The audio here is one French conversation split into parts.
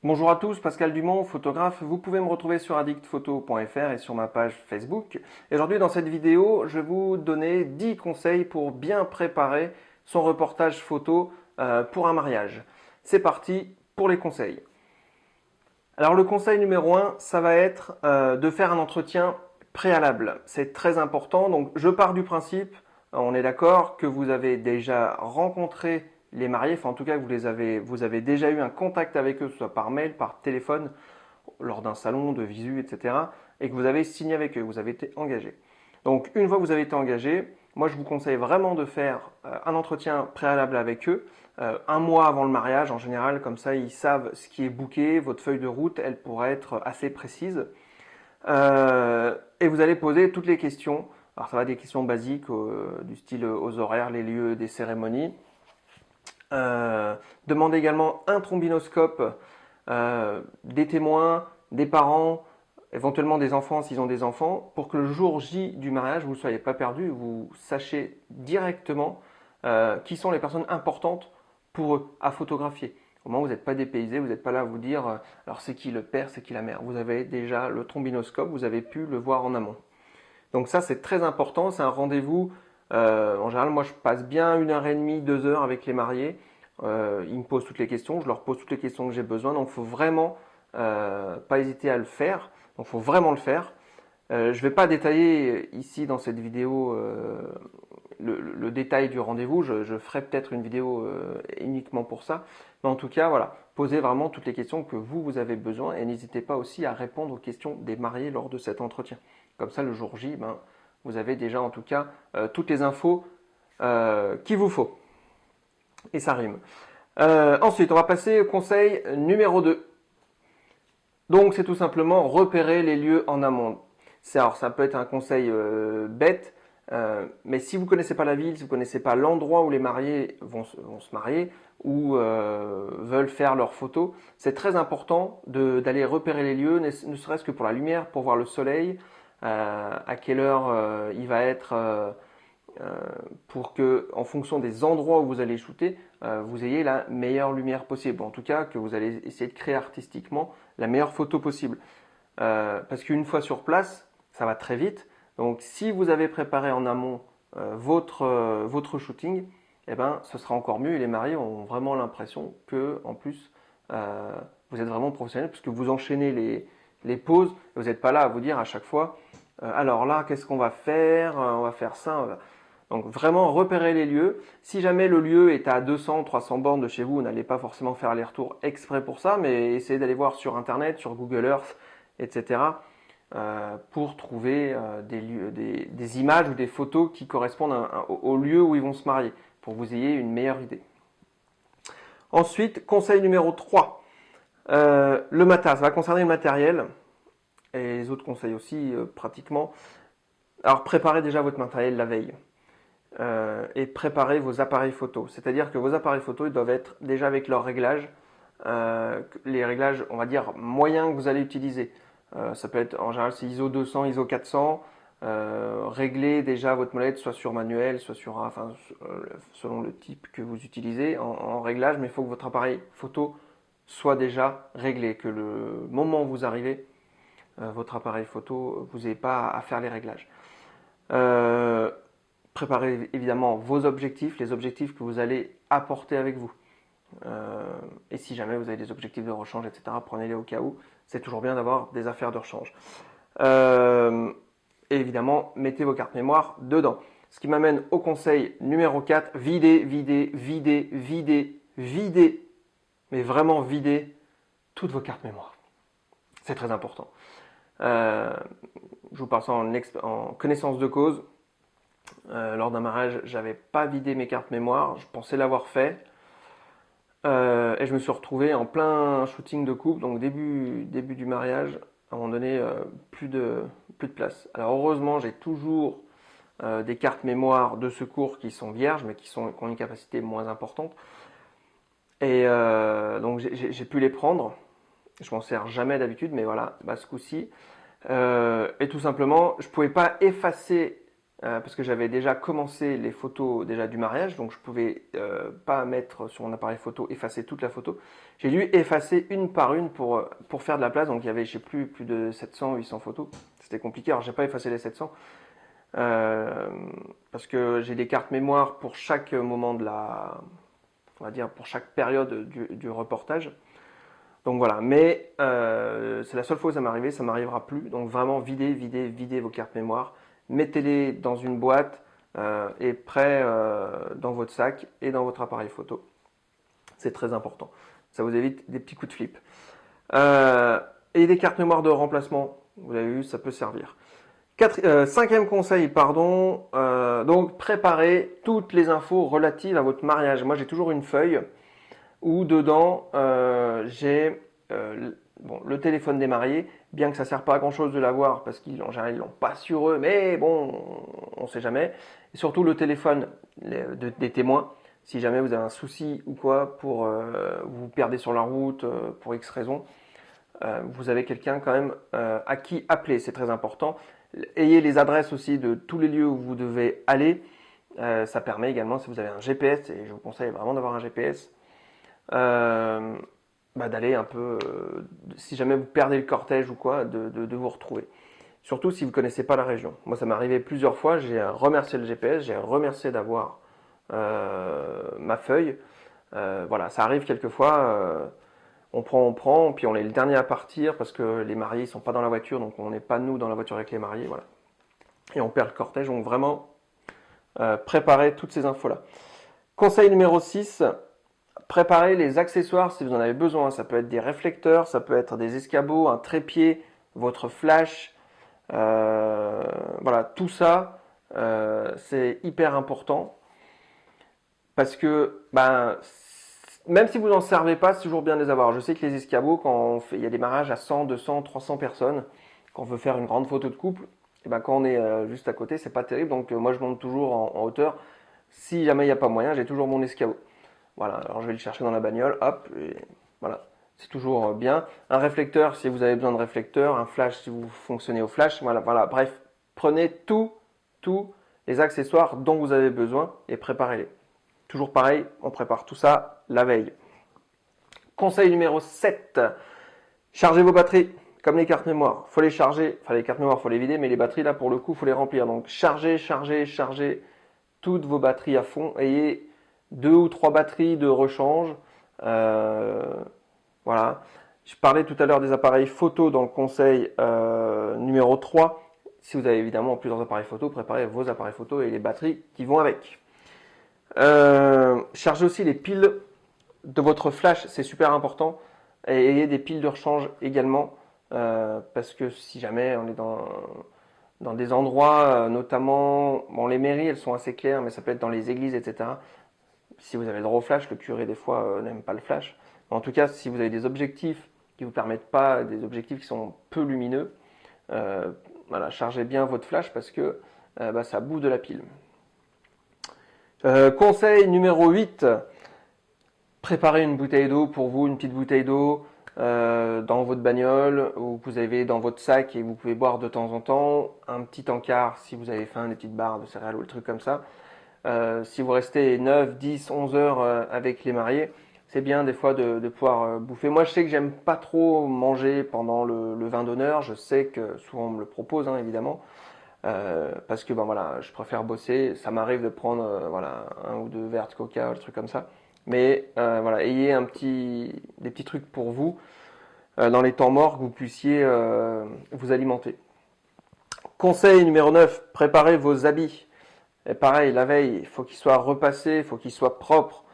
Bonjour à tous, Pascal Dumont, photographe. Vous pouvez me retrouver sur addictphoto.fr et sur ma page Facebook. Et aujourd'hui, dans cette vidéo, je vais vous donner 10 conseils pour bien préparer son reportage photo pour un mariage. C'est parti pour les conseils. Alors le conseil numéro 1, ça va être de faire un entretien préalable. C'est très important. Donc je pars du principe, on est d'accord, que vous avez déjà rencontré les mariés, enfin en tout cas que vous avez déjà eu un contact avec eux, que ce soit par mail, par téléphone, lors d'un salon, de visu, etc. Et que vous avez signé avec eux, vous avez été engagé. Donc une fois que vous avez été engagé, moi je vous conseille vraiment de faire un entretien préalable avec eux, un mois avant le mariage en général, comme ça ils savent ce qui est booké, votre feuille de route, elle pourra être assez précise. Et vous allez poser toutes les questions. Alors ça va être des questions basiques du style aux horaires, les lieux des cérémonies. Demandez également un trombinoscope, des témoins, des parents, éventuellement des enfants s'ils ont des enfants, pour que le jour J du mariage, vous ne soyez pas perdu, vous sachiez directement qui sont les personnes importantes pour eux à photographier. Au moment où vous n'êtes pas dépaysé, vous n'êtes pas là à vous dire alors c'est qui le père, c'est qui la mère. Vous avez déjà le trombinoscope, vous avez pu le voir en amont. Donc ça c'est très important, c'est un rendez-vous. En général, moi je passe bien 1h30, 2 heures avec les mariés. Ils me posent toutes les questions, je leur pose toutes les questions que j'ai besoin. Donc il faut vraiment pas hésiter à le faire. Donc il faut vraiment le faire. Je ne vais pas détailler ici dans cette vidéo le détail du rendez-vous. Je ferai peut-être une vidéo uniquement pour ça. Mais en tout cas, voilà, posez vraiment toutes les questions que vous avez besoin et n'hésitez pas aussi à répondre aux questions des mariés lors de cet entretien. Comme ça, le jour J, vous avez déjà en tout cas toutes les infos qu'il vous faut. Et ça rime. Ensuite, on va passer au conseil numéro 2. Donc, c'est tout simplement repérer les lieux en amont. Alors, ça peut être un conseil bête, mais si vous ne connaissez pas la ville, si vous ne connaissez pas l'endroit où les mariés vont se marier ou veulent faire leurs photos, c'est très important d'aller repérer les lieux, ne serait-ce que pour la lumière, pour voir le soleil, à quelle heure il va être, pour que, en fonction des endroits où vous allez shooter, vous ayez la meilleure lumière possible. En tout cas, que vous allez essayer de créer artistiquement la meilleure photo possible. Parce qu'une fois sur place, ça va très vite. Donc, si vous avez préparé en amont votre shooting, eh ben, ce sera encore mieux. Et les mariés ont vraiment l'impression que, en plus, vous êtes vraiment professionnel puisque vous enchaînez les pauses. Vous n'êtes pas là à vous dire à chaque fois, alors là, qu'est-ce qu'on va faire? On va faire ça. Donc vraiment repérer les lieux. Si jamais le lieu est à 200, 300 bornes de chez vous, vous n'allez pas forcément faire les retours exprès pour ça, mais essayez d'aller voir sur Internet, sur Google Earth, etc. Pour trouver des images ou des photos qui correspondent au lieu où ils vont se marier, pour que vous ayez une meilleure idée. Ensuite, conseil numéro 3. Le matin, ça va concerner le matériel et les autres conseils aussi pratiquement. Alors préparez déjà votre matériel la veille. Et préparez vos appareils photo. C'est-à-dire que vos appareils photo ils doivent être déjà avec leurs réglages, les réglages, on va dire, moyens que vous allez utiliser. Ça peut être, en général, c'est ISO 200, ISO 400. Réglez déjà votre molette, soit sur manuel, soit sur, enfin, selon le type que vous utilisez en réglage, mais il faut que votre appareil photo soit déjà réglé, que le moment où vous arrivez, votre appareil photo, vous n'ayez pas à faire les réglages. Préparez évidemment vos objectifs, les objectifs que vous allez apporter avec vous. Et si jamais vous avez des objectifs de rechange, etc., prenez-les au cas où. C'est toujours bien d'avoir des affaires de rechange. Et évidemment, mettez vos cartes mémoire dedans. Ce qui m'amène au conseil numéro 4, videz, mais vraiment videz toutes vos cartes mémoire. C'est très important. Je vous parle ça en connaissance de cause. Lors d'un mariage, j'avais pas vidé mes cartes mémoire, je pensais l'avoir fait. Et je me suis retrouvé en plein shooting de couple, donc début du mariage, à un moment donné, plus de place. Alors heureusement, j'ai toujours des cartes mémoire de secours qui sont vierges, mais qui ont une capacité moins importante. Et donc j'ai pu les prendre. Je m'en sers jamais d'habitude, mais voilà, ce coup-ci. Et tout simplement, je pouvais pas effacer parce que j'avais déjà commencé les photos déjà du mariage, donc je pouvais pas mettre sur mon appareil photo, effacer toute la photo. J'ai dû effacer une par une pour faire de la place, donc il y avait, je sais plus de 700, 800 photos. C'était compliqué, alors j'ai pas effacé les 700, parce que j'ai des cartes mémoire pour chaque moment on va dire pour chaque période du reportage. Donc voilà, mais c'est la seule fois où ça m'est arrivé, ça m'arrivera plus. Donc vraiment videz vos cartes mémoire, mettez-les dans une boîte et prêt dans votre sac et dans votre appareil photo. C'est très important. Ça vous évite des petits coups de flip. Et des cartes mémoire de remplacement, vous l'avez vu, ça peut servir. Cinquième conseil, pardon, donc préparez toutes les infos relatives à votre mariage. Moi j'ai toujours une feuille où dedans j'ai le téléphone des mariés, bien que ça ne sert pas à grand chose de l'avoir parce qu'en général ils l'ont pas sur eux, mais bon, on ne sait jamais. Et surtout le téléphone des témoins, si jamais vous avez un souci ou quoi, pour vous perdez sur la route pour X raison, vous avez quelqu'un quand même à qui appeler, c'est très important. Ayez les adresses aussi de tous les lieux où vous devez aller. Ça permet également, si vous avez un GPS, et je vous conseille vraiment d'avoir un GPS, d'aller un peu, si jamais vous perdez le cortège ou quoi, de vous retrouver. Surtout si vous ne connaissez pas la région. Moi, ça m'est arrivé plusieurs fois, j'ai remercié le GPS, j'ai remercié d'avoir ma feuille. Voilà, ça arrive quelquefois, on prend, puis on est le dernier à partir parce que les mariés ne sont pas dans la voiture, donc on n'est pas nous dans la voiture avec les mariés, voilà. Et on perd le cortège, donc vraiment préparez toutes ces infos-là. Conseil numéro 6, préparez les accessoires si vous en avez besoin. Ça peut être des réflecteurs, ça peut être des escabeaux, un trépied, votre flash. Voilà, tout ça, c'est hyper important. Parce que, même si vous n'en servez pas, c'est toujours bien de les avoir. Je sais que les escabeaux, il y a des mariages à 100, 200, 300 personnes, quand on veut faire une grande photo de couple, et quand on est juste à côté, c'est pas terrible. Donc moi, je monte toujours en hauteur. Si jamais il n'y a pas moyen, j'ai toujours mon escabeau. Voilà, alors je vais le chercher dans la bagnole, hop, et voilà, c'est toujours bien. Un réflecteur si vous avez besoin de réflecteur, un flash si vous fonctionnez au flash, voilà, bref, prenez tous les accessoires dont vous avez besoin et préparez-les. Toujours pareil, on prépare tout ça la veille. Conseil numéro 7, chargez vos batteries, comme les cartes mémoire. Faut les charger, enfin les cartes mémoire, faut les vider, mais les batteries là pour le coup, faut les remplir. Donc chargez toutes vos batteries à fond, ayez 2 ou 3 batteries de rechange. Voilà. Je parlais tout à l'heure des appareils photo dans le conseil numéro 3. Si vous avez évidemment plusieurs appareils photo, préparez vos appareils photo et les batteries qui vont avec. Chargez aussi les piles de votre flash, c'est super important. Et ayez des piles de rechange également, parce que si jamais on est dans des endroits, notamment, les mairies, elles sont assez claires, mais ça peut être dans les églises, etc. Si vous avez le droit au flash, le curé des fois n'aime pas le flash. Mais en tout cas, si vous avez des objectifs qui vous permettent pas, des objectifs qui sont peu lumineux, voilà, chargez bien votre flash parce que ça bouffe de la pile. Conseil numéro 8, préparez une bouteille d'eau pour vous, une petite bouteille d'eau dans votre bagnole ou vous avez dans votre sac et vous pouvez boire de temps en temps. Un petit encart si vous avez faim, des petites barres de céréales ou des trucs comme ça. Si vous restez 9, 10, 11 heures avec les mariés, c'est bien des fois de pouvoir bouffer. Moi, je sais que j'aime pas trop manger pendant le vin d'honneur. Je sais que souvent on me le propose, hein, évidemment, parce que voilà, je préfère bosser. Ça m'arrive de prendre un ou deux verres de coca, des trucs comme ça. Mais voilà, ayez des petits trucs pour vous dans les temps morts que vous puissiez vous alimenter. Conseil numéro 9, préparez vos habits. Et pareil, la veille, il faut qu'il soit repassé, il faut qu'il soit propre.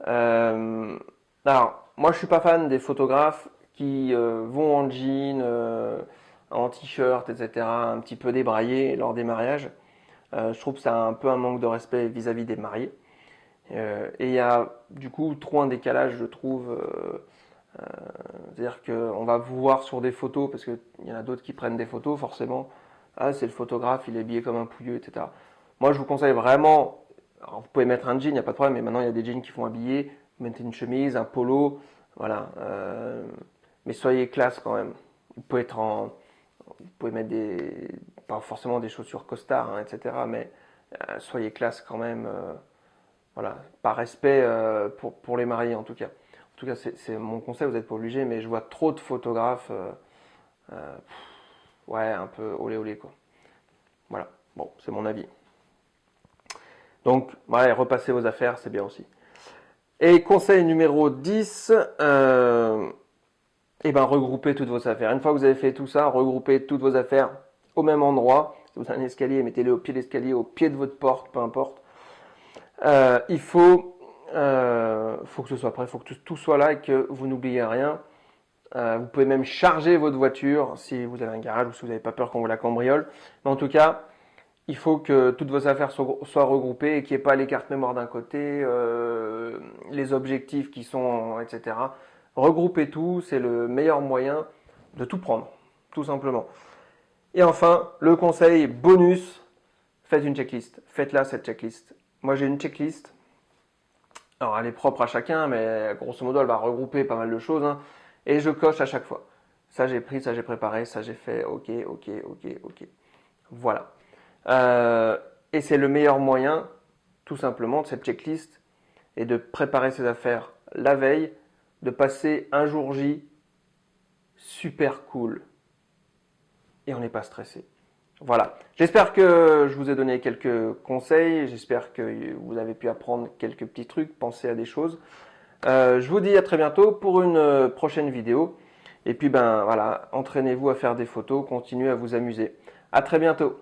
Alors, moi je suis pas fan des photographes qui vont en jean, en t-shirt, etc., un petit peu débraillés lors des mariages. Je trouve que c'est un peu un manque de respect vis-à-vis des mariés. Et il y a du coup trop un décalage, je trouve. C'est-à-dire qu'on va vous voir sur des photos, parce qu'il y en a d'autres qui prennent des photos, forcément. Ah, c'est le photographe, il est habillé comme un pouilleux, etc. Moi, je vous conseille vraiment, alors vous pouvez mettre un jean, il n'y a pas de problème, mais maintenant, il y a des jeans qui font habiller. Vous mettez une chemise, un polo, voilà. Mais soyez classe quand même. Vous pouvez mettre pas forcément des chaussures costard, hein, etc. Mais soyez classe quand même. Voilà, par respect pour les mariés en tout cas. En tout cas, c'est mon conseil, vous n'êtes pas obligé, mais je vois trop de photographes, ouais, un peu olé olé quoi. Voilà, bon, c'est mon avis. Donc, ouais, repassez vos affaires, c'est bien aussi. Et conseil numéro 10, et ben regroupez toutes vos affaires. Une fois que vous avez fait tout ça, regroupez toutes vos affaires au même endroit. Si vous avez un escalier, mettez-les au pied de l'escalier, au pied de votre porte, peu importe. Il faut que ce soit prêt, il faut que tout soit là et que vous n'oubliez rien. Vous pouvez même charger votre voiture si vous avez un garage ou si vous n'avez pas peur qu'on vous la cambriole. Mais en tout cas, il faut que toutes vos affaires soient regroupées et qu'il n'y ait pas les cartes mémoire d'un côté, les objectifs qui sont, etc. Regroupez tout, c'est le meilleur moyen de tout prendre, tout simplement. Et enfin, le conseil bonus, faites une checklist. Faites-la cette checklist. Moi j'ai une checklist. Alors elle est propre à chacun, mais grosso modo elle va regrouper pas mal de choses. Hein, et je coche à chaque fois. Ça j'ai pris, ça j'ai préparé, ça j'ai fait, ok. Voilà. Et c'est le meilleur moyen, tout simplement, de cette checklist et de préparer ses affaires la veille, de passer un jour J super cool. Et on n'est pas stressé. Voilà. J'espère que je vous ai donné quelques conseils. J'espère que vous avez pu apprendre quelques petits trucs, penser à des choses. Je vous dis à très bientôt pour une prochaine vidéo. Et puis ben voilà, entraînez-vous à faire des photos, continuez à vous amuser. À très bientôt.